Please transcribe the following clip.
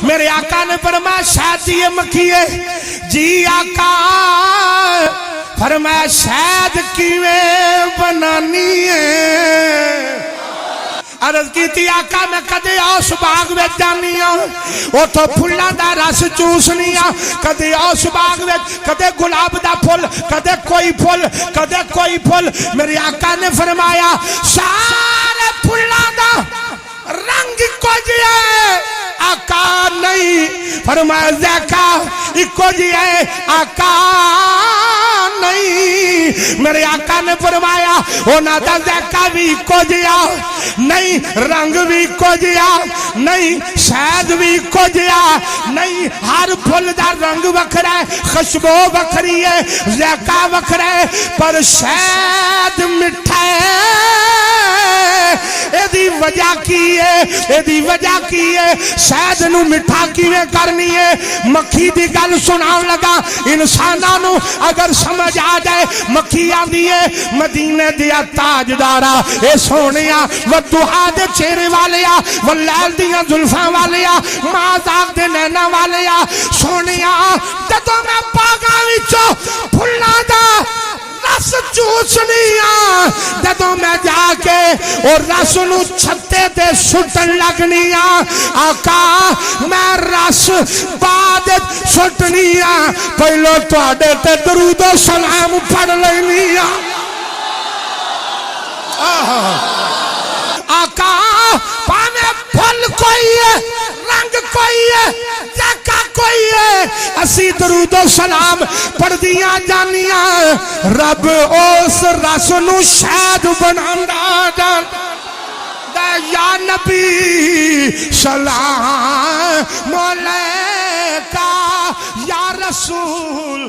میرے آقا نے فرمایا شہد دیے مکھیے جی آقا فرمایا شہد کیویں بنانی ہے عرض کی تھی آقا میں کدے اس باغ میں جانی ہوں اتھو پھلاں دا رس چوسنی ہوں کدے اس باغ میں کدے گلاب دا پھل کدے کوئی پھل میرے آقا نے فرمایا سارے پھلاں دا رنگ کچھ ہے آقا نہیں فرمایا ذائقہ اکو جی ہے آقا نہیں میرے آقا نے فرمایا ہونا دا ذائقہ بھی اکو جیا نہیں رنگ بھی اکو جیا نہیں شہد بھی اکو جیا نہیں ہر پھل دا رنگ وکھرا ہے خوشبو وکھری ہے ذائقہ وکھرا ہے پر شہد مٹھا ہے ایدی وجہ کی ہے شہد نو مٹھا کیویں کرنی ہے مکھی دی گل سنان لگا انساناں اگر سمجھ آ جائے مکھی آندی ہے مدینے دیا تاجدارا اے سونیا ودھا دے چہرے والیا واللیل دیاں زلفاں والیا مازاق دے نینا والیا سونیا جدوں میں باغاں وچوں پھلاں دا رس چوسنیاں جدوں میں جا کے اور رس نو چھتے تے سٹن لگنیاں آقا میں رس بعد سٹنیاں پہلو تواڈے تے درود و سلام پڑھ لینیاں آقا پانے پھل کوئی ہے رنگ کوئی ہے ذائقہ کوئی ہے اسی درود و سلام پڑھ دیاں جانیاں رب اس رس نو شہد بناندا جاندا یا نبی سلام علیکہ یا رسول